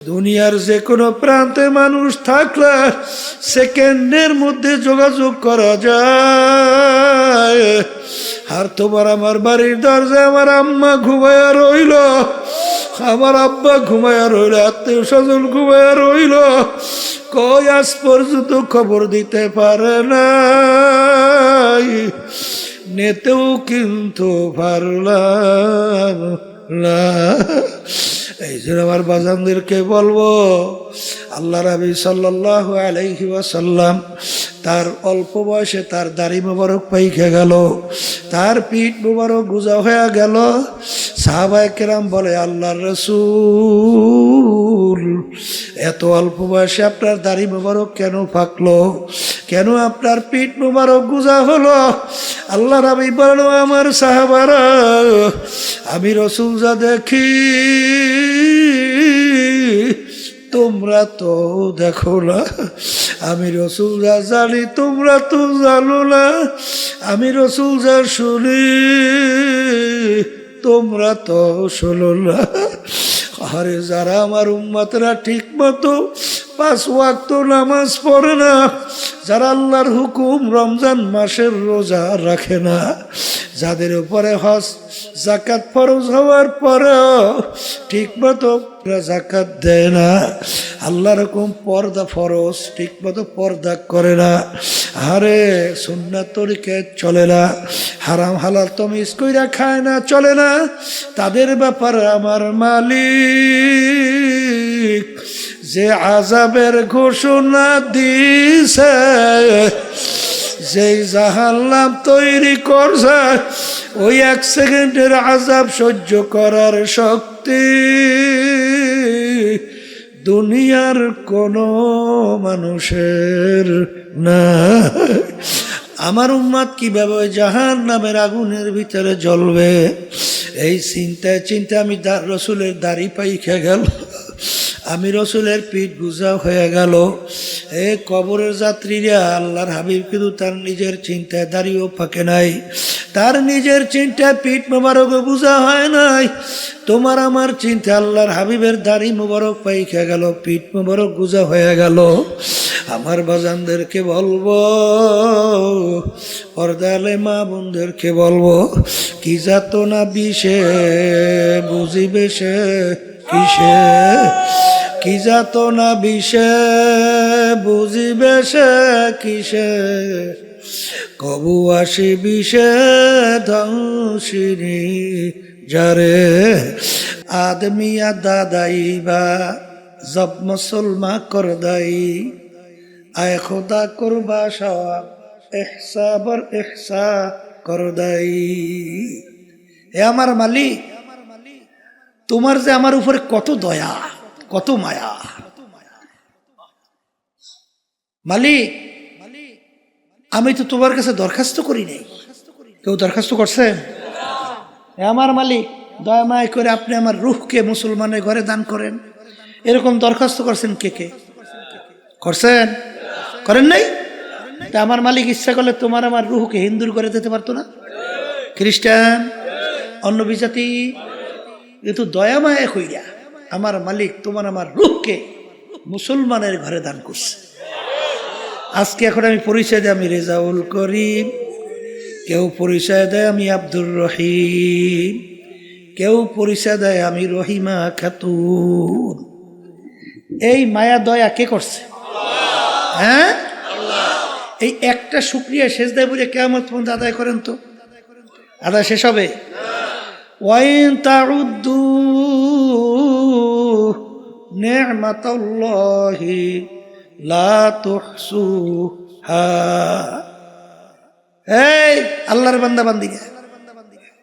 দুনিয়ার যে কোনো প্রান্তে মানুষ থাকলে সেকেন্ডের মধ্যে যোগাযোগ করা যায়। আর তোমার আমার বাড়ির দরজায় আমার আম্মা ঘুমায়া রইল, আমার আব্বা ঘুমায়া রইল, আত্মীয় স্বজন ঘুমায়া রইল, কই আজ পর্যন্ত খবর দিতে পারে না, নেতেও কিন্তু পারলাম না। এই জন্য আমার বাজানদেরকে বলবো, আল্লাহ নবী সাল্লাল্লাহু আলাইহি ওয়াসাল্লাম তার অল্প বয়সে তার দাড়ি মোবারক পাইকে গেল, তার পিঠ মোবারক গুজা হয়ে গেল। সাহাবায়ে কেরাম বলে, আল্লাহর রাসূল এত অল্প বয়সে আপনার দাড়ি মোবারক কেন পাকলো, কেন আপনার পিঠ মোবারক গুজা হলো? আল্লাহ নবী বলেন, আমার সাহাবারা, আমি রাসূল যা দেখি তোমরা তো দেখো না, আমি রাসূল যা জানি তোমরা তো জানো না, আমি রাসূল যা শুনি তোমরা তো শোনো না। আরে যারা আমার উম্মতরা ঠিক মতো 5 ওয়াক্ত নামাজ পড়ে না, যারা আল্লাহর হুকুম রমজান মাসের রোজা রাখে না, যাদের উপরে হজ যাকাত ফরজ হওয়ার পরেও ঠিক মতো যাকাত দেয় না, আল্লাহর হুকুম পর্দা ফরজ ঠিক মতো পর্দা করে না, আরে সুন্নাত তরিকে চলে না, হারাম হালাল তমিজ কইরা খায় না, চলে না, তাদের ব্যাপারে আমার মালিক যে আযাবের ঘোষণা দিছে, যেই জাহান্নাম তৈরি করছে, ওই 1 সেকেন্ডের আযাব সহ্য করার শক্তি দুনিয়ার কোনো মানুষের না। আমার উম্মত কিভাবে জাহান্নামের আগুনের ভিতরে জ্বলবে, এই চিন্তায় চিন্তায় আমি রাসূলের দাড়ি পাইকে গেল, আমি রাসূলের পিঠ গুজা হয়ে গেল। এ কবরের যাত্রীরা, আল্লাহর হাবিব কিন্তু তার নিজের চিন্তায় দাড়িও পাকে নাই, তার নিজের চিন্তায় পিঠ মোবারক গুজা হয় নাই। তোমার আমার চিন্তা আল্লাহর হাবিবের দাড়ি মোবারক পাইকে গেল, পিঠ মোবারক গুজা হয়ে গেল। আমার বাজানদেরকে বলবো, পর্দালে মা বোনদেরকে বলবো, কি যাতনা বিষে বুঝিবে সে কিসে, কি যাতনা বিষে বুঝিবে সে কিসে, কবু আসি বিষে ধ্বংসিনী যারে, আদমিয়া দাদাই বা জব মুসলমান করদাই, আয় খোদা করবা সওয়াব ইহসা বর ইহসা করদাই। হে আমার মালিক, তোমার যে আমার উপরে কত দয়া, কত মায়া। মালিক, আমি তো তোমার কাছে দরখাস্ত করি নাই, কেউ দরখাস্ত করছে? আমার মালিক, দয়া মায়া করে আপনি আমার রূহকে মুসলমানের ঘরে দান করেন, এরকম দরখাস্ত করছেন কে কে? করছেন? করেন নাই? তা আমার মালিক ইচ্ছা করলে তোমার আমার রূহকে হিন্দুর ঘরে দিতে পারতো না? খ্রিস্টান, অন্য বিজাতি, কিন্তু দয়া মায়া কইরা আমার মালিক তোমার আমার রূহকে মুসলমানের ঘরে দান করছে। আজকে এখন আমি পরিচয় দেয় আমি রেজাউল করিম, কেউ পরিচয় দেয় আমি আব্দুর রহিম, কেউ পরিচয় দেয় আমি রহিমা খাতুন। এই মায়া দয়া কে করছে? হ্যাঁ, এই একটা শুকরিয়া সেজদায় বলে কিয়ামত পর্যন্ত আদায় করেন তো, আদায় শেষ হবে? ওয়াইন তাউদ্দু নি'মাতাল্লাহি লা তুহসুহা। এই আল্লাহর বান্দা বান্দিরা,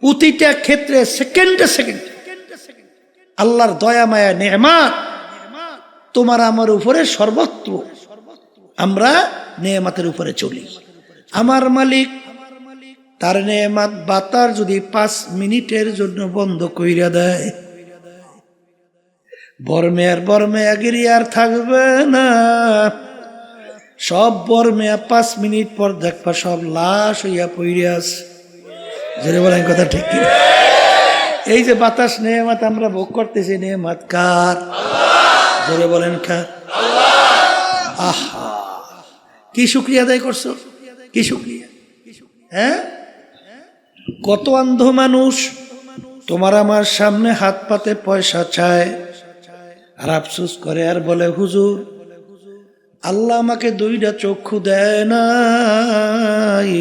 প্রতিটা ক্ষেত্রে সেকেন্ডে সেকেন্ডে আল্লাহর দয়া মায়া নেয়ামত তোমার আমার উপরে সর্বত্র, আমরা নেয়ামতের উপরে চলি। আমার মালিক তার নেয়ামত বাতার যদি 5 মিনিটের জন্য বন্ধ কইরা দেয়, বরমেয়া গিরি আর থাকবে না, সব বরমেয়া 5 মিনিট পর দেখবা সব লাশ হইয়া পইরে আছে। জেনে বলেন কথা ঠিক কি? এই যে বাতাস নেয়ামত আমরা ভোগ করতেছি, নেয়ামত কার? জোরে বলেন কার? আহা, কি শুকরিয়া আদায় করছো, কি শুকরিয়া। হ্যাঁ, কত অন্ধ মানুষ তোমার আমার সামনে হাত পাতে পয়সা চায় আর আফসোস করে আর বলে হুজুর আল্লাহ আমাকে দুইটা চক্ষু দেয় নাই,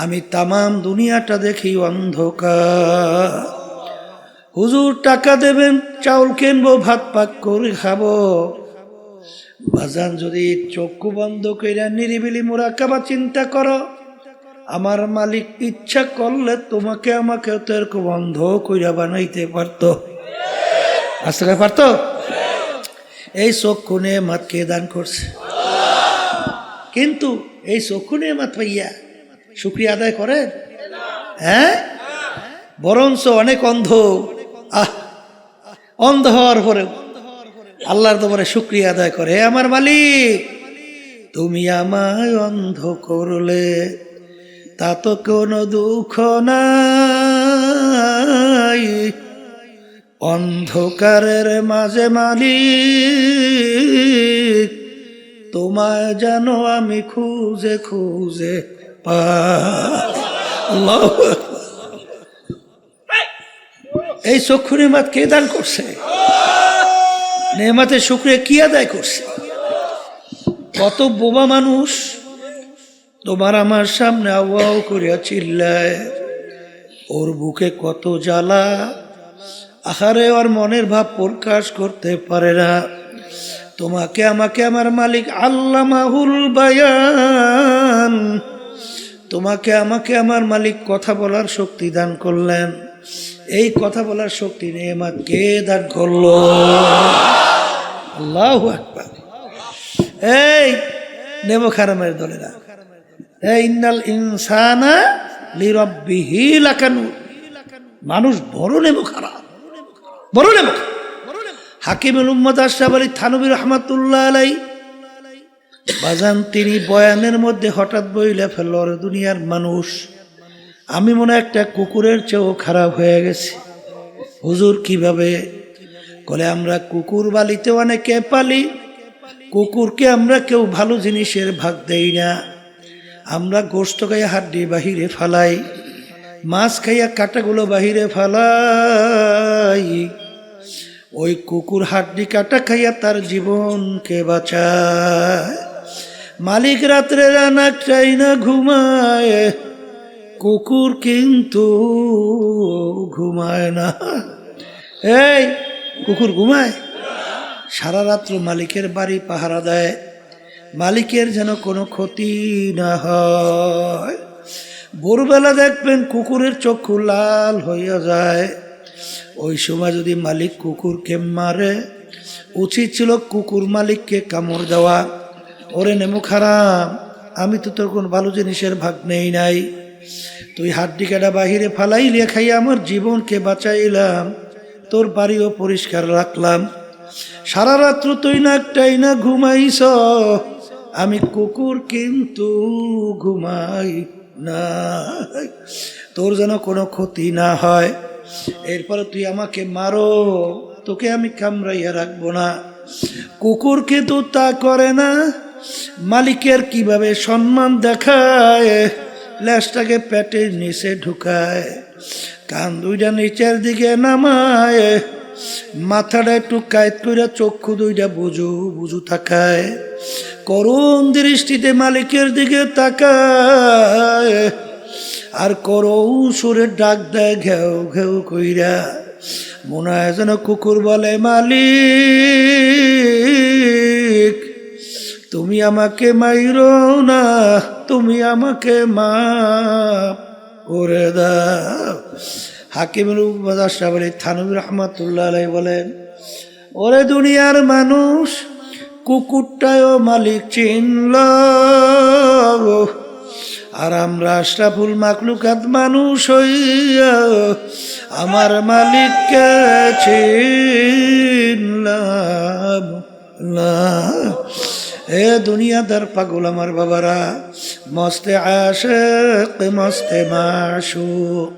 আমি তামাম দুনিয়াটা দেখি অন্ধকার। হুজুর টাকা দেবেন, চাউল কিনবো, ভাত পাক করে খাবো। বাজান যদি চক্ষু বন্ধ কইরা নিরিবিলি মুরাকাবা চিন্তা করো, আমার মালিক ইচ্ছা করলে তোমাকে আমাকে তো এরকম বন্ধ কইরা বানাইতে পারতো। আসতে পারতো? এই চক্ষু নেয়ামত কে দান করছে? কিন্তু এই চক্ষু নেয়ামত পাইয়া শুকরিয়া আদায় করেন? হ্যাঁ, বরঞ্চ অনেক অন্ধ, অন্ধ হওয়ার পরে আল্লাহর দরবারে শুকরিয়া আদায় করে, আমার মালিক তুমি আমায় অন্ধ করলে, তা তো কোনো দুঃখ নাই, অন্ধকারের মাঝে মালিক তোমায় জানো আমি খুঁজে খুঁজে পাই। আল্লাহু আকবার। এই চক্ষু নেয়ামত কে দান করছে? নেয়ামতের শুকরিয়া কি আদায় করছে? কত বোবা মানুষ তোমার আমার সামনে আওয়াও করিয়া চিল্লায়, ওর বুকে কত জ্বালা, আহারে ওর মনের ভাব প্রকাশ করতে পারে না। তোমাকে আমাকে আমার মালিক আল্লামাহুল বায়ান, তোমাকে আমাকে আমার মালিক কথা বলার শক্তি দান করলেন। এই কথা বলার শক্তি নেয়ামত কে দান করলো? আল্লাহু আকবার। এই নেমক হারামের দলেরা, ইন্নাল ইনসানা লিরাব্বিহি লাকানুদ, মানুষ বড় নেমক হারাম, বড় নেমক। হাকিমুল উম্মত আশরাফ আলী থানভী রাহমাতুল্লাহ আলাইহি বাজান তিনি বয়ানের মধ্যে হঠাৎ বইলে ফেলল, দুনিয়ার মানুষ আমি মনে একটা কুকুরের চেয়েও খারাপ হয়ে গেছি। হুজুর কিভাবে? বলে আমরা কুকুর বালিতে অনেকে পালি, কুকুরকে আমরা কেউ ভালো জিনিসের ভাগ দেই না, আমরা গোশত খাইয়া হাড্ডি বাহিরে ফালাই, মাছ খাইয়া কাটাগুলো বাহিরে ফালাই, ওই কুকুর হাড্ডি কাটা খাইয়া তার জীবনকে বাঁচায়। মালিক রাত্রে রানা চাই না ঘুমায়, কুকুর কিন্তু ঘুমায় না। এই কুকুর ঘুমায়? সারা রাত্র মালিকের বাড়ি পাহারা দেয়, মালিকের যেন কোনো ক্ষতি না হয়। ভোরবেলা দেখবেন কুকুরের চক্ষু লাল হইয়া যায়, ওই সময় যদি মালিক কুকুরকে মারে, উচিত ছিল কুকুর মালিককে কামড় দেওয়া। ওরে নেমুখ হারাম, আমি তো তোর কোন ভালো জিনিসের ভাগ নেই নাই, তুই হাড্ডি কাটা বাহিরে ফালাইলে খাইয়া আমার জীবনকে বাঁচাইলাম, তোর বাড়িও পরিষ্কার রাখলাম, সারা রাত্র তুই না একটাই না ঘুমাইছ, আমি কুকুর কিন্তু ঘুমাই না, তোর যেন কোনো ক্ষতি না হয়। এরপরে তুই আমাকে মারো, তোকে আমি কামড়াইয়া রাখবো না। কুকুর কিন্তু তা করে না, মালিকের কিভাবে সম্মান দেখায়, লেজটাকে পেটের নিচে ঢুকায়, কান দুইটা নিচের দিকে নামায়, মাথাটা একটু কায়ত করে চক্ষু দুইটা বুঝু বুঝু তাকায়, করুণ দৃষ্টিতে মালিকের দিকে তাকায়, আর করুণ সুরে ডাক দেয় ঘেউ ঘেউ কইরা। মনে হয় যেন কুকুর বলে, মালিক তুমি আমাকে মাইরো না, তুমি আমাকে মাফ করে দাও। হাকিমুল উম্মত আশরাফ আলী থানভী রাহমাতুল্লাহ আলাইহি বলেন, ওরে দুনিয়ার মানুষ, কুকুরটাও মালিক চিনল, আর আমরা আশরাফুল মাখলুকাত মানুষ হইয়া আমার মালিককে চিনলাম না। এ দুনিয়াদার পাগল আমার বাবারা, মস্তে আশিক মস্তে মাশুক,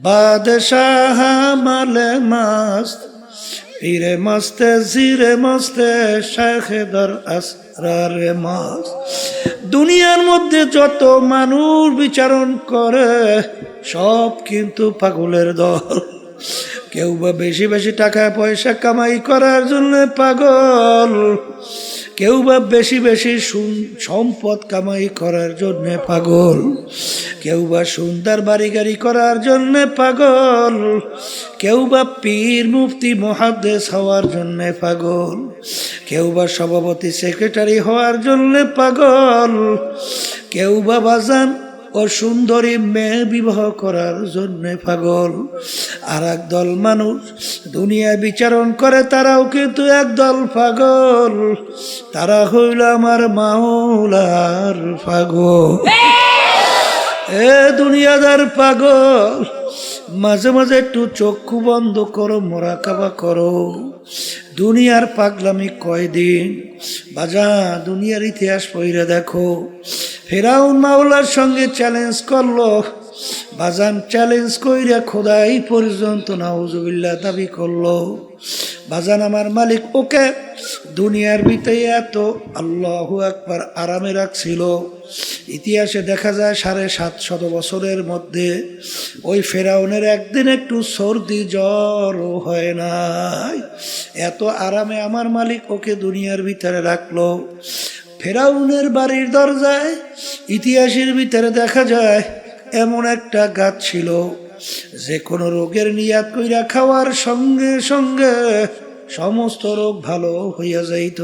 বাদশাহ মালে মাস্ত, পীরে মস্তে জিরে মস্তে শাইখে দর আসরারে মস্ত। দুনিয়ার মধ্যে যত মানুষ বিচারণ করে সব কিন্তু পাগলের দল। কেউ বা বেশি বেশি টাকা পয়সা কামাই করার জন্য পাগল, কেউ বা বেশি বেশি সম্পদ কামাই করার জন্য পাগল, কেউ বা সুন্দর বাড়ি গাড়ি করার জন্য পাগল, কেউ বা পীর মুফতি মুহাদ্দিস হওয়ার জন্য পাগল, কেউ বা সভাপতি সেক্রেটারি হওয়ার জন্য পাগল, কেউ বা বাজান ও সুন্দরী মেয়ে বিবাহ করার জন্য পাগল। আর এক দল মানুষ দুনিয়া বিচারণ করে, তারাও কিন্তু একদল পাগল, তারা হইল আমার মাওলার পাগল। এ দুনিয়াদার পাগল, মাঝে মাঝে একটু চক্ষু বন্ধ করো, মোরাকাবা করো। দুনিয়ার পাগলামি কয়দিন বাজা, দুনিয়ার ইতিহাস পড়ে দেখো। ফেরাউন মাওলার সঙ্গে চ্যালেঞ্জ করলো বাজান, চ্যালেঞ্জ কইরা খোদাই পর্যন্ত নাউজুবিল্লাহ দাবি করলো। বাজান আমার মালিক ওকে দুনিয়ার ভিতরে এত আল্লাহু আকবার আরামে রাখছিল। ইতিহাসে দেখা যায় 750 বছরের মধ্যে ওই ফেরাউনের একদিন একটু সর্দি জ্বরও হয় নাই। এত আরামে আমার মালিক ওকে দুনিয়ার ভিতরে রাখলো। ফেরাউনের বাড়ির দরজায় ইতিহাসের ভিতরে দেখা যায় এমন একটা গাছ ছিল, যে কোনো রোগের নিয়াত কইরা খাওয়ার সঙ্গে সঙ্গে সমস্ত রোগ ভালো হইয়া যাইত।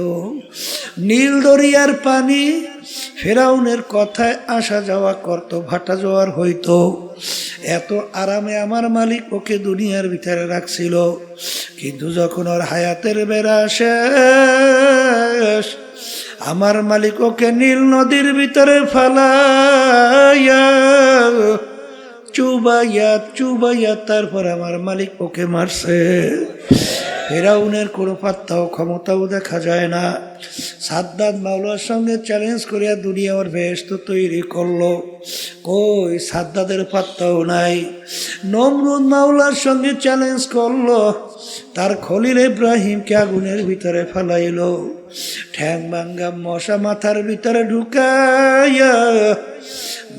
নীল দরিয়ার পানি ফেরাউনের কথায় আসা যাওয়া করত, ভাটা জোয়ার হইত। এত আরামে আমার মালিক ওকে দুনিয়ার ভিতরে রাখছিল। কিন্তু যখন ওর হায়াতের বেড়া শেষ, আমার মালিক ওকে নীল নদীর ভিতরে ফালাইয়া চুবাইয়া চুবাইয়া তারপর আমার মালিক ওকে মারছে। ফেরাউনের কোনো পাত্তাও ক্ষমতাও দেখা যায় না। সাদ্দাত মাওলার সঙ্গে চ্যালেঞ্জ করিয়া দুনিয়া ওর বেহেশত তৈরি করলো, কই সাদ্দাতের পাত্তাও নাই। নমরুদ মাওলার সঙ্গে চ্যালেঞ্জ করলো, তার খলিল ইব্রাহিমকে আগুনের ভিতরে ফেলাইলো, ঠ্যাং ভাঙ্গা মশা মাথার ভিতরে ঢুকাইয়া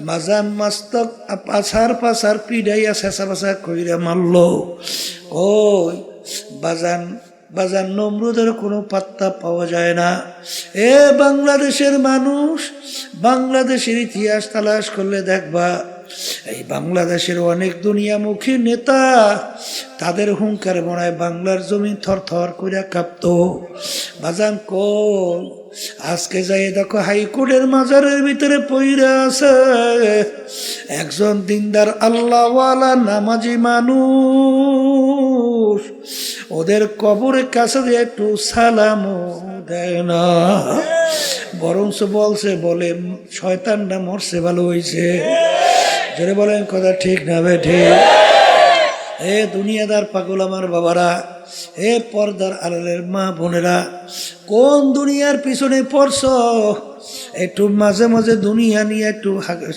মাজান মাস্তক পাছার পাছার পিড়াইয়া শেষা পাশা কইরা মারলো। ওই বাজান বাজান নমরুদের কোনো পাত্তা পাওয়া যায় না। এ বাংলাদেশের মানুষ, বাংলাদেশের ইতিহাস তালাশ করলে দেখবা এই বাংলাদেশের অনেক দুনিয়ামুখী নেতা, তাদের হুঙ্কার মনে হয় বাংলার জমি থর থর করে কাঁপত। বাজান কোন আজকে যাই দেখো হাইকোর্টের মাজারের ভিতরে পইরা আছে একজন দিনদার আল্লাহওয়ালা নামাজি মানুষ, ওদের কবরের কাছে দিয়ে একটু সালামও দেয় না, বরঞ্চ বলছে বলে শয়তানটা মরছে ভালো হয়েছে। জোরে বলেন কথা ঠিক না বেঠে? এ দুনিয়াদার পাগল আমার বাবারা, এ পর্দার আড়ালের মা বোনেরা, কোন দুনিয়ার পিছনে পড়ছ? একটু মাঝে মাঝে দুনিয়া নিয়ে একটু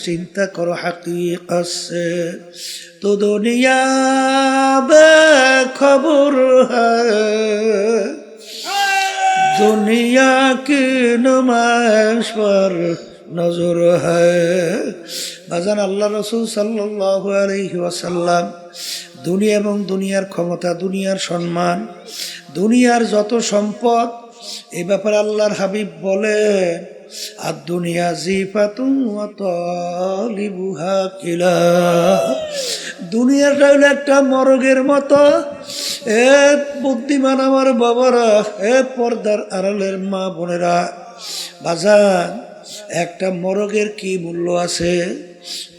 চিন্তা করো। হাকিকত সে তো দুনিয়া বেখবর হ্যায়, দুনিয়া কি নুমাইশ পর নজর হ্যায়। বাজান আল্লাহ রসুল সাল্লাল্লাহু আলাইহি ওয়াসাল্লাম দুনিয়া এবং দুনিয়ার ক্ষমতা, দুনিয়ার সম্মান, দুনিয়ার যত সম্পদ, এই ব্যাপারে আল্লাহর হাবিব বলেন আর দুনিয়া জিফাতুন ওয়া তালিবুহা কিলা, দুনিয়াটা হলো একটা মরগের মতো। এ বুদ্ধিমান আমার বাবারা, এ পর্দার আড়ালের মা বোনেরা, বাজান একটা মরগের কি মূল্য আছে?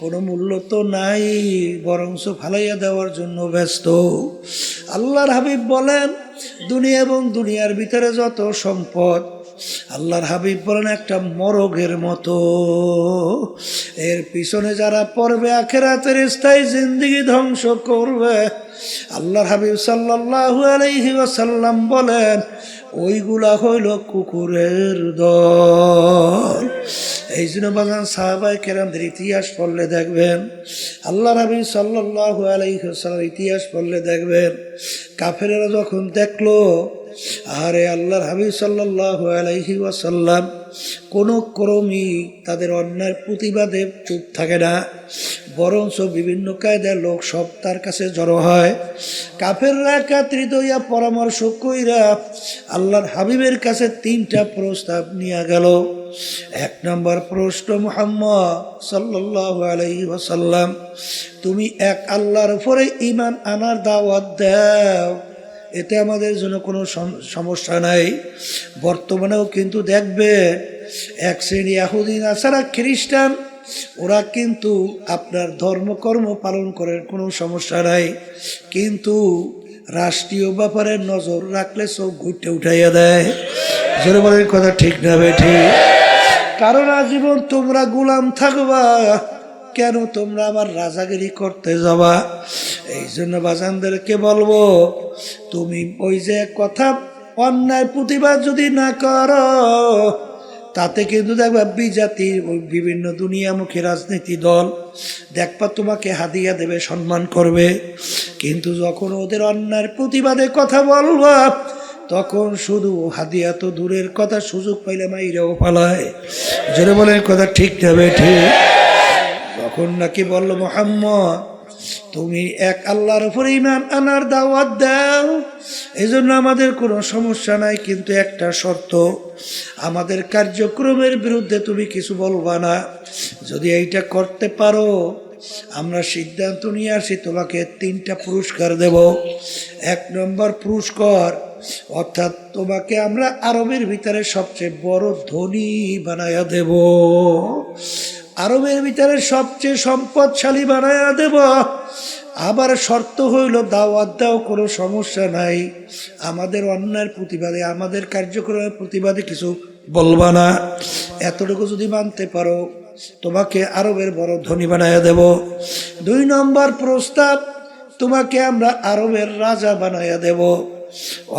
কোনো মূল্য তো নাই, বরঞ্চ ফালাইয়া দেওয়ার জন্য ব্যস্ত। আল্লাহর হাবিব বলেন দুনিয়া এবং দুনিয়ার ভিতরে যত সম্পদ, আল্লাহর হাবিব বলেন একটা মরগের মতো, এর পিছনে যারা পড়বে আখিরাতের স্থায়ী জিন্দেগি ধ্বংস করবে। আল্লাহর হাবিব সাল্লাল্লাহু আলাইহি ওয়াসাল্লাম বলেন ওইগুলা হইল কুকুরের দল। এই জন্য বাজান সাহাবায়ে কেরামদের ইতিহাস পড়লে দেখবেন, আল্লাহ নবী সাল্লাল্লাহু আলাইহি ওয়াসাল্লাম ইতিহাস পড়লে দেখবেন, কাফেরেরা যখন দেখলো আরে আল্লাহর হাবিব সাল্লাল্লাহু আলাইহি ওয়াসাল্লাম কোনো ক্রমই তাদের অন্যায়ের প্রতিবাদে চুপ থাকে না, বরঞ্চ বিভিন্ন কায়দার লোক সব তার কাছে জড়ো হয়। কাফেররা একত্রিত হইয়া পরামর্শ কইরা আল্লাহর হাবিবের কাছে 3টা প্রস্তাব নিয়ে গেল। 1 নম্বর প্রশ্ন, মুহাম্মদ সাল্লাল্লাহু আলাইহি ওয়াসাল্লাম তুমি এক আল্লাহর উপরে ঈমান আনার দাওয়াত দাও, এতে আমাদের জন্য কোনো সমস্যা নাই। বর্তমানেও কিন্তু দেখবে এক শ্রেণী ইহুদি নাসারা খ্রিস্টান, ওরা কিন্তু আপনার ধর্মকর্ম পালন করার কোনো সমস্যা নাই, কিন্তু রাষ্ট্রীয় ব্যাপারে নজর রাখলে চোখ ঘুরতে উঠাইয়া দেয়। জোরে বলেন কথা ঠিক না বেঠি? কারণ আজীবন তোমরা গোলাম থাকবা, কেন তোমরা আবার রাজাগিরি করতে যাবা? এই জন্য বাজানদেরকে বলবো, তুমি ওই যে কথা অন্যায় প্রতিবাদ যদি না করো, তাতে কিন্তু দেখবা বিজাতির ওই বিভিন্ন দুনিয়ামুখী রাজনীতি দল দেখবা তোমাকে হাদিয়া দেবে, সম্মান করবে, কিন্তু যখন ওদের অন্যায়ের প্রতিবাদে কথা বলবা তখন শুধু হাদিয়া তো দূরের কথা, সুযোগ পাইলে মাইরাও পালায়। জোরে বলেন কথা ঠিক যাবে ঠিক? তখন নাকি বলল, মুহাম্মদ তুমি এক আল্লাহর উপরে ঈমান আনার দাওয়াত দাও, এই জন্য আমাদের কোনো সমস্যা নাই, কিন্তু একটা শর্ত, আমাদের কার্যক্রমের বিরুদ্ধে তুমি কিছু বলবা না। যদি এইটা করতে পারো আমরা সিদ্ধান্ত নিয়ে আসি তোমাকে 3টা পুরস্কার দেব। 1 নম্বর পুরস্কার, অর্থাৎ তোমাকে আমরা আরবের ভিতরে সবচেয়ে বড় ধনী বানায়া দেব, আরবের ভিতরে সবচেয়ে সম্পদশালী বানায়া দেব। আবার শর্ত হইল দাওয়াত দাও, কোনো সমস্যা নাই, আমাদের অন্যায়ের প্রতিবাদে, আমাদের কার্যক্রমের প্রতিবাদে কিছু বলবা না। এতটুকু যদি মানতে পারো তোমাকে আরবের বড় ধনী বানায়া দেব। 2 নম্বর প্রস্তাব, তোমাকে আমরা আরবের রাজা বানায়া দেব।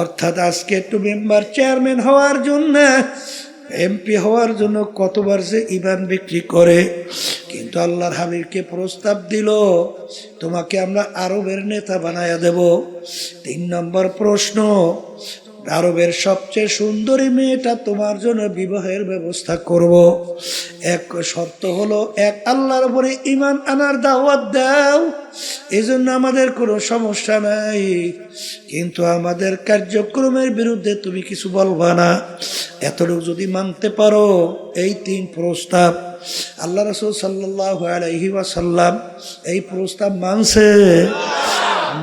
অর্থাৎ আজকে একটু মেম্বার চেয়ারম্যান হওয়ার জন্য, এমপি হওয়ার জন্য কতবার যে ইমান বিক্রি করে, কিন্তু আল্লাহর হাবিবকে প্রস্তাব দিল তোমাকে আমরা আরবের নেতা বানায়া দেব। 3 নম্বর প্রশ্ন, আরবের সবচেয়ে সুন্দরী মেয়েটা তোমার জন্য বিবাহের ব্যবস্থা করব। এক শর্ত হলো এক আল্লাহর উপরে ঈমান আনার দাওয়াত দাও, এজন্য আমাদের কোনো সমস্যা নাই, কিন্তু আমাদের কার্যক্রমের বিরুদ্ধে তুমি কিছু বলবা না। এতটুকু যদি মানতে পারো, এই 3 প্রস্তাব। আল্লাহ রাসূল সাল্লাল্লাহু আলাইহি ওয়াসাল্লাম এই প্রস্তাব মানছে?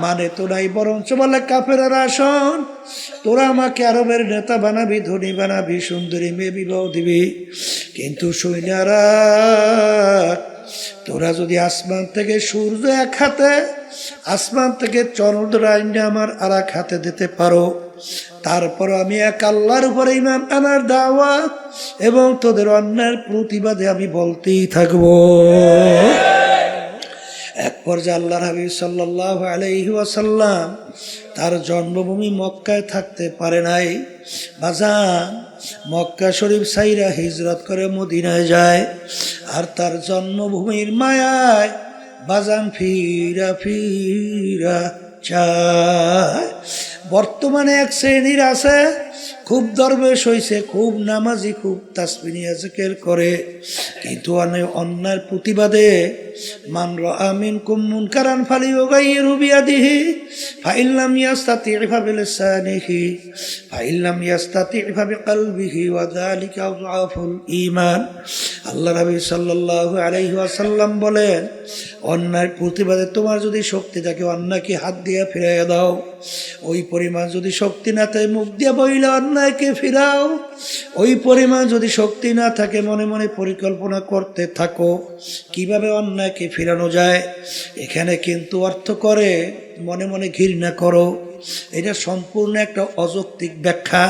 মানে তো নাই, বরঞ্চ বলে কাফেররা শোন, তোরা আমাকে আরবের নেতা বানাবি, ধনী বানাবি, সুন্দরী মেয়ে বিবাহ দিবি, কিন্তু সৈন্যরা তোরা যদি আসমান থেকে সূর্য এক হাতে, আসমান থেকে চন্দ্র আইনে আমার আর এক হাতে দিতে পারো, তারপর আমি এক আল্লাহর উপরে ঈমান আনার দাওয়াত এবং তোদের অন্যায়ের প্রতিবাদে আমি বলতেই থাকবো। এক পর্যায়ে আল্লাহর হাবিব সাল্লাল্লাহু আলাইহি ওয়াসাল্লাম তার জন্মভূমি মক্কায় থাকতে পারে নাই। বাজান মক্কা শরীফ সাইরা হিজরত করে মদিনায় যায়, আর তার জন্মভূমির মায়ায় বাজান ফিরা ফিরা চায়। বর্তমানে এক শ্রেণীর আছে, খুব দরবেশ হইছে, খুব নামাজি, খুব তাসবিহ জিকির করে, কিন্তু অন্যায়ের প্রতিবাদে মান রাআ মিনকুম মুনকারান ফালিয়ুগাইয়িরহু বিয়াদিহি ফাইন লাম ইয়াস্তাতি' ফাবিলিসানিহি ফাইন লাম ইয়াস্তাতি' ফাবিকলবিহি ওয়া যালিকা আযআফুল ঈমান। আল্লাহ নবী সাল্লাল্লাহু আলাইহি ওয়াসাল্লাম বলেন, অন্যায়ের প্রতিবাদে তোমার যদি শক্তি থাকে অন্যায়কে হাত দিয়ে ফিরাইয়া দাও, ওই পরিমাণ যদি শক্তি না থাকে মুখ দিয়ে বইলে অন্যায়কে ফিরাও, ওই পরিমাণ যদি শক্তি না থাকে মনে মনে পরিকল্পনা করতে থাকো কিভাবে অন্যায়কে ফিরানো যায়। এখানে কিন্তু অর্থ করে মনে মনে ঘৃণা করো, এটা সম্পূর্ণ একটা অযৌক্তিক ব্যাখ্যা।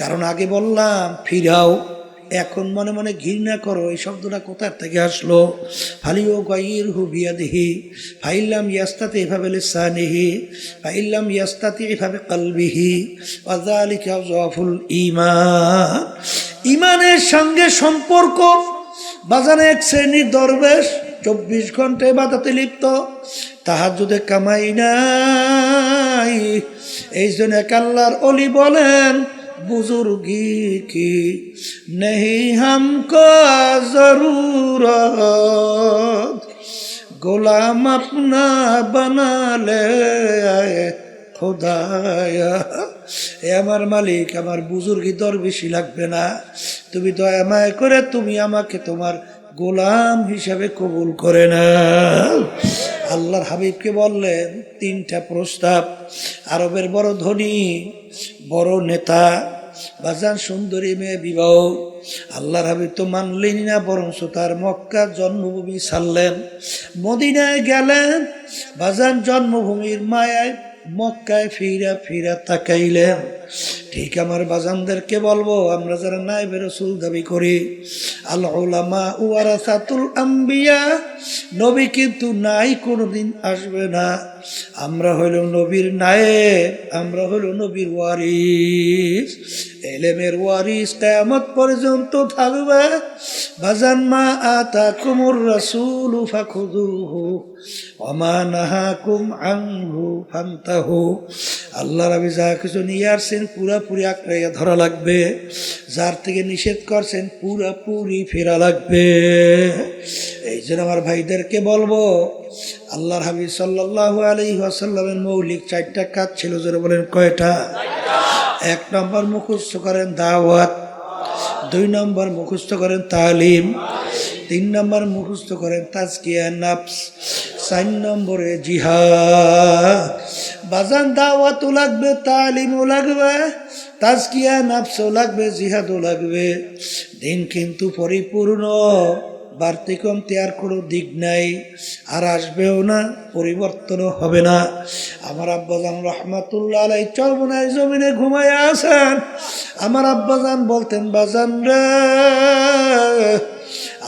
কারণ আগে বললাম ফিরাও, এখন মনে মনে ঘৃণা করো, এই শব্দটা কোথার থেকে আসলো? ফালিও গাইর হু বিয়াদিহি ফাইল্লাম ইয়াস্তাতি এভাবে লিসানিহি ফাইল্লাম ইয়াস্তাতি এভাবে কালবিহি ওয়াযালিকা যাফুল ঈমান। ঈমানের সঙ্গে সম্পর্ক বাজারে এক শ্রেণীর দরবেশ 24 ঘন্টা ইবাদতে লিপ্ত, তাহাজ্জুদে কামাই নাই। এই জন্য এক আল্লাহর ওলি বলেন, বুজুর্গি কি নেহি হামকো জরুরত, গোলাম আপনা বানা লে খোদায়া। এ আমার মালিক, আমার বুজুর্গি দরবেশি লাগবে না, তুমি দয়া মায়া করে তুমি আমাকে তোমার গোলাম হিসাবে কবুল করে না। আল্লাহর হাবিবকে বললেন 3টা প্রস্তাব। আরবের বড় ধনী, বড় নেতা, বাজান সুন্দরী মেয়ে বিবাহ। আল্লাহর হাবিব তো মানলেন না, বরং তার মক্কা জন্মভূমি ছাড়লেন, মদিনায় গেলেন। বাজান জন্মভূমির মায়ায় মক্কায় ফিরা ফিরা তাকাইলেন। ঠিক আমার বাজানদেরকে বলবো, আমরা যারা নায়েবে রাসূল দাবি করি, আল উলামা ওয়ারাসাতুল আম্বিয়া, নবী কিন্তু নাই, কোনোদিন আসবে না। আমরা হইল নবীর নায়েব, আমরা হইল নবীর ওয়ারিস, ইলমের ওয়ারিস কিয়ামত পর্যন্ত থাকবে। বাজান মা আতাকুমুর রাসূলু ফাখুযুহু ওয়া মা নাহাকুম আনহু ফান্তাহু। আল্লাহ রাবি যা কিছু নিয়ে আসছেন পুরাপুরি আঁকড়াইয়া ধরা লাগবে, যার থেকে নিষেধ করছেন পুরাপুরি ফেরা লাগবে। এই জন্য আমার ভাইদেরকে বলবো, আল্লাহর হাবিব সাল্লাল্লাহু আলাইহি ওয়াসাল্লামের মৌলিক 4টা কাজ ছিল। যারা বলেন কয়টা? 1 নম্বর মুখস্থ করেন দাওয়াত, 2 নম্বর মুখস্থ করেন তালিম, 3 নম্বর মুখস্থ করেন তাজকিয়া নফস, 4 নম্বরে জিহাদ। বাজান দাওয়াতও লাগবে, তালিমও লাগবে, তাজকিয়া নফসও লাগবে, জিহাদও লাগবে। দিন কিন্তু পরিপূর্ণ, বাড়তি কমতি আর কোনো দিক নাই, আর আসবেও না, পরিবর্তনও হবে না। আমার আব্বাজান রহমাতুল্লাহ আলাইহি চরমনায় জমিনে ঘুমাইয়া আছেন। আমার আব্বাজান বলতেন, বাজান রে,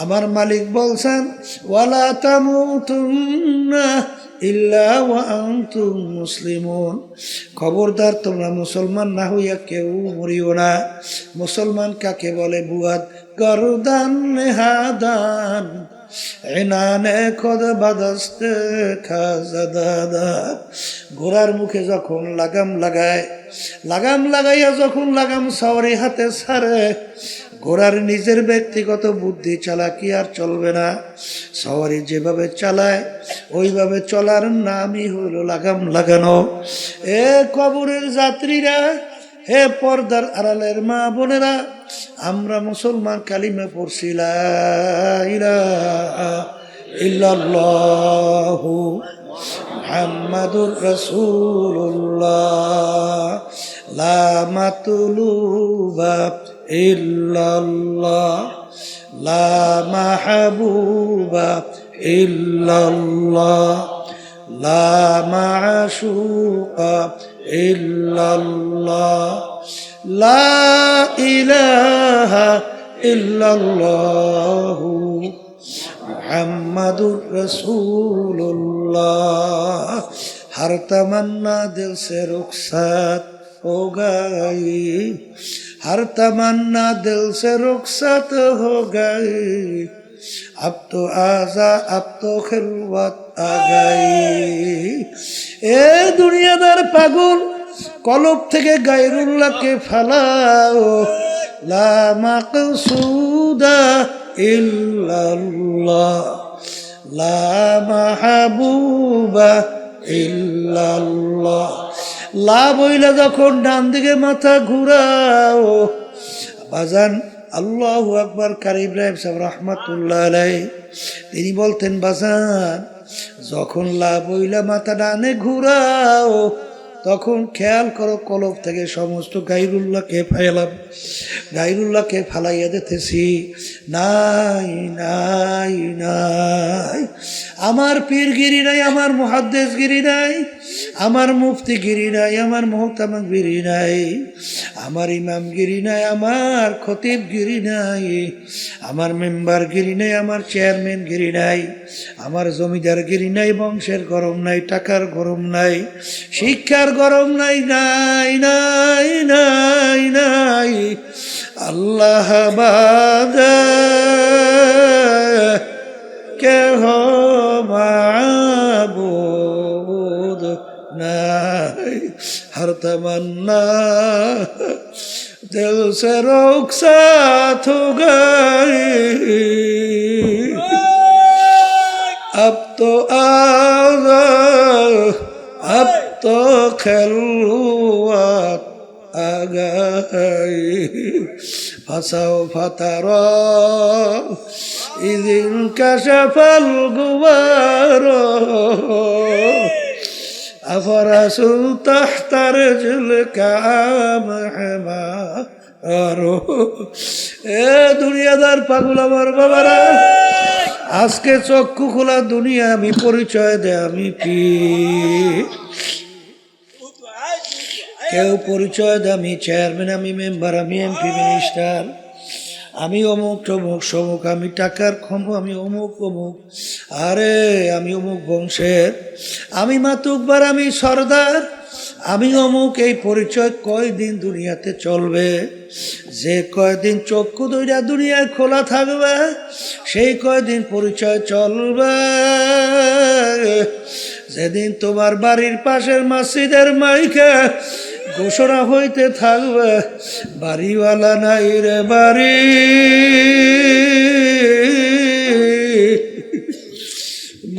আমার মালিক বলছেন, ওয়ালা তামুতুন্না ইল্লা ওয়া আনতুম মুসলিমুন, খবরদার তোমরা মুসলমান না হইয়া কেউ মরিও না। মুসলমান কাকে বলে? বুয়াদ গরদান নেহাদান এনানে খোদ বাদস্তে খাজাদাদা। ঘোড়ার মুখে যখন লাগাম লাগায়, লাগাম লাগাইয়া যখন লাগাম সাওয়ারি হাতে ছাড়ে, ঘোড়ার নিজের ব্যক্তিগত বুদ্ধি চালাকি আর চলবে না। সাওয়ারি যেভাবে চালায় ওইভাবে চলার নামই হইল লাগাম লাগানো। এ কবরের যাত্রীরা, হে পর্দার আড়ালের মা বোনেরা, আমরা মুসলমান কালিমা পড়ছি লা ইলাহা ইল্লাল্লাহু মুহাম্মাদুর রাসূলুল্লাহ, লা মাতলুবা ইল্লাল্লাহ, লা মাহবুবা ইল্লাল্লাহ, লা মাশুকা ইল্লাল্লাহ, লা ইলাহা ইল্লাল্লাহু মুহাম্মাদুর রাসূলুল্লাহ। हर तमन्ना दिल से रुखसत हो गई, हर तमन्ना दिल से रुखसत हो गई, अब तो आजा अब तो खिलवत आ गई। ए दुनियादार पागल, কলব থেকে গায়রুল্লাহকে ফালাও, লা মাকসুদা ইল্লাল্লাহ, লা মাহবুবা ইল্লাল্লাহ। লাভ হইলে যখন ডান দিকে মাথা ঘুরাও, বাজান আল্লাহু আকবার। কারি ইব্রাহিম সাহেব রহমাতুল্লাহ আলাইহি তিনি বলতেন, বাজান যখন লাভ হইলে মাথা ডানে ঘুরাও, তখন খেয়াল করো কলব থেকে সমস্ত গায়রুল্লাহকে ফেলাম, গায়রুল্লাহকে ফালাইয়া দিতেছি। নাই নাই নাই, আমার পীরগিরি নাই, আমার মুহাদ্দিসগিরি নাই, আমার মুফতিগিরি নাই, আমার মুহতামিগিরি নাই, আমার ইমামগিরি নাই, আমার খতিবগিরি নাই, আমার মেম্বারগিরি নাই, আমার চেয়ারম্যানগিরি নাই, আমার জমিদারগিরি নাই, বংশের গরম নাই, টাকার গরম নাই, শিক্ষার গরম নাই, নাই নাই নাই নাই, আল্লাহ বাদে কেহ মাবুদ নাই। हर तमन्ना दिल से रुखसत हो गई, अब तो अब तो खिलवत आ गई, फसाओ फतरा इदिन कशफल गुबारो, अफरसु तहतर जुल काम हमारो। এ দুনিয়াদার পাগল আমার বাবারা, আজকে চক্ষু খোলা দুনিয়া, আমি পরিচয় দেয় আমি কি, কেউ পরিচয় দেয় আমি চেয়ারম্যান, আমি মেম্বার, আমি এমপি মিনিস্টার, আমি অমুক টমুক সমুক, আমি টাকার ক্ষম, আমি অমুক অমুক, আরে আমি অমুক বংশের, আমি মাতুব্বার, আমি সর্দার, আমি অমুক। এই পরিচয় কয়দিন দুনিয়াতে চলবে? যে কয়দিন চক্ষু দুইটা দুনিয়ায় খোলা থাকবে সেই কয়দিন পরিচয় চলবে। যেদিন তোমার বাড়ির পাশের মসজিদের মাইকে ঘোষণা হইতে থাকবে, বাড়িওয়ালা নাই রে বাড়ি,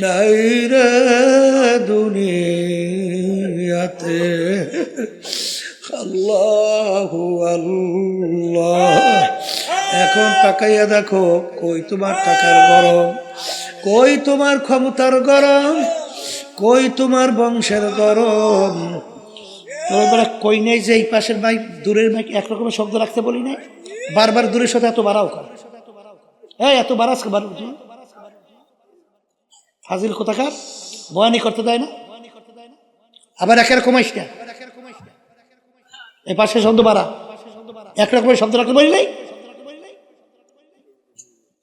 নাই রে দুনিয়াতে, আল্লাহু আল্লাহ। এখন তাকাইয়া দেখো, কই তোমার টাকার গরম, কই তোমার ক্ষমতার গরম, কই তোমার বংশের গরম? তোর কই নেই যে এই পাশের বাইক দূরের বাইক একরকমের শব্দ রাখতে বলি নাই? বারবার দূরের সাথে এত বাড়াও কর, এই এত বাড়াস ফাজিল কোথাকার, বয়ানি করতে দেয় না, আবার একের কমাইস না, এই পাশে শব্দ বাড়া, একরকমের শব্দ রাখতে বলি নাই,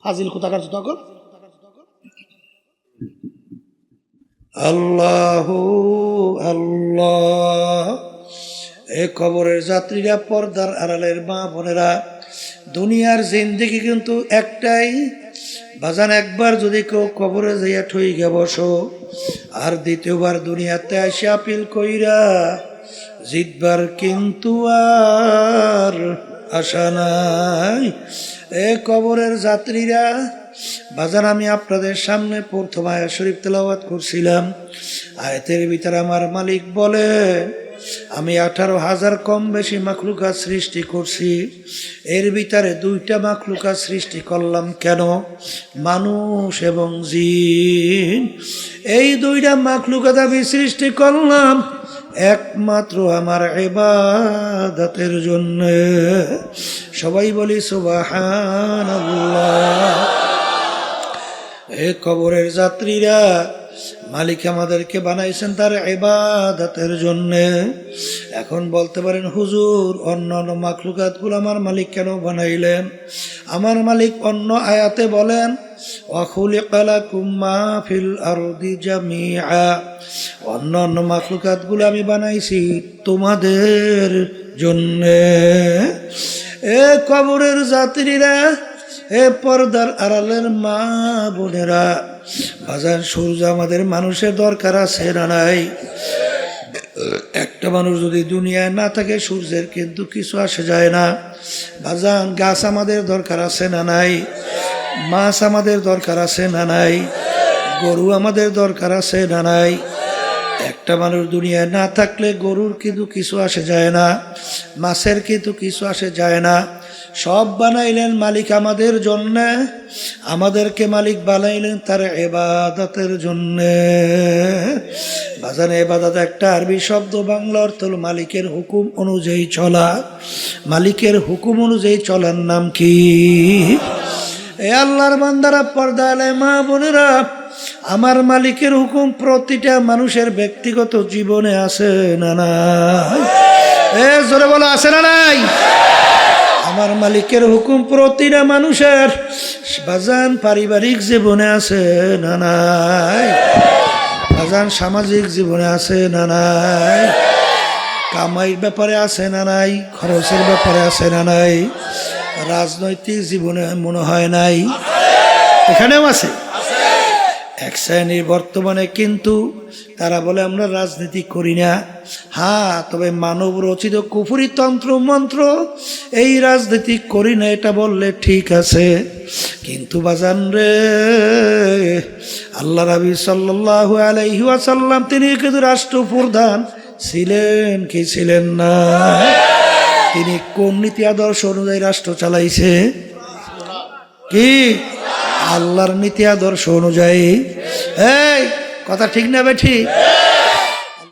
ফাজিল কোথাকার তখন। আল্লাহু আল্লাহ। এ কবরের যাত্রীরা, পর্দার আড়ালের মা বোনেরা, দুনিয়ার জিন্দেগি কিন্তু একটাই বাজান। একবার যদি কেউ কবরে যাইয়া ঠইয়া বসো, আর দ্বিতীয়বার দুনিয়াতে আসে আপিল কইরা জিতবার কিন্তু আর আশা নাই। এ কবরের যাত্রীরা বাজান, আমি আপনাদের সামনে প্রথম আয়াত শরীফ তেলাওয়াত করছিলাম। আয়াতের ভিতরে আমার মালিক বলে, আমি 18,000 কম বেশি মাখলুকাত সৃষ্টি করছি, এর ভিতরে 2টা মাখলুকাত সৃষ্টি করলাম কেন? মানুষ এবং জিন। এই 2টা মাখলুকাত আমি সৃষ্টি করলাম একমাত্র আমার ইবাদতের জন্য। সবাই বলি সুবহানাল্লাহ। এ কবরের যাত্রীরা, মালিক আমাদেরকে বানাইছেন তার ইবাদতের জন্য। এখন বলতে পারেন, হুজুর অন্যান্য মাখলুকাতগুলো আমার মালিক কেন বানাইলেন? আমার মালিক অন্য আয়াতে বলেন, ওয়া খুলিকা লাকুম মা ফিল আরদি জামিআ, অন্যান্য মাখলুকাতগুলো আমি বানাইছি তোমাদের জন্য। এ কবরের যাত্রীরা, এ পর্দার আড়ালের মা বোনেরা, বাজার সূর্য আমাদের মানুষের দরকার আছে না নাই? একটা মানুষ যদি দুনিয়ায় না থাকে, সূর্যের কিন্তু কিছু আসে যায় না। বাজান গাছ আমাদের দরকার আছে না নাই? মাছ আমাদের দরকার আছে না নাই? গরু আমাদের দরকার আছে না নাই? একটা মানুষ দুনিয়ায় না থাকলে গরুর কিন্তু কিছু আসে যায় না, মাছের কিন্তু কিছু আসে যায় না, সব বানাইলেন মালিক আমাদের জন্য, আমাদেরকে মালিক বানাইলেন তার ইবাদতের জন্য। বাজান ইবাদত একটা আরবি শব্দ, বাংলা অর্থ হলো মালিকের হুকুম অনুযায়ী চলা। মালিকের হুকুম অনুযায়ী চলার নাম কি? এ আল্লাহর বান্দারা, পর্দায় মা বোনেরা, আমার মালিকের হুকুম প্রতিটা মানুষের ব্যক্তিগত জীবনে আছে না নাই? এ জোরে বলো, আছে না নাই? আমার মালিকের হুকুম প্রতিটা মানুষের বাজান পারিবারিক জীবনে আছে না নাই? বাজান সামাজিক জীবনে আছে না নাই? কামাইয়ের ব্যাপারে আছে না নাই? খরচের ব্যাপারে আছে না নাই? রাজনৈতিক জীবনে মনে হয় নাই? এখানেও আছে। এক শ্রেণীর বর্তমানে কিন্তু তারা বলে আমরা রাজনীতি করি না। হ্যাঁ, তবে মানব রচিত কুফরি তন্ত্র মন্ত্র এই রাজনীতি করি না এটা বললে ঠিক আছে। কিন্তু বাজান রে, আল্লাহ নবী সাল্লাল্লাহু আলাইহি ওয়াসাল্লাম তিনি কিন্তু রাষ্ট্রপ্রধান ছিলেন কি ছিলেন না? তিনি কোন নীতি আদর্শ অনুযায়ী রাষ্ট্র চালাইছে? কি? আল্লাহর নীতি আদর্শ অনুযায়ী। এই কথা ঠিক না বেঠি?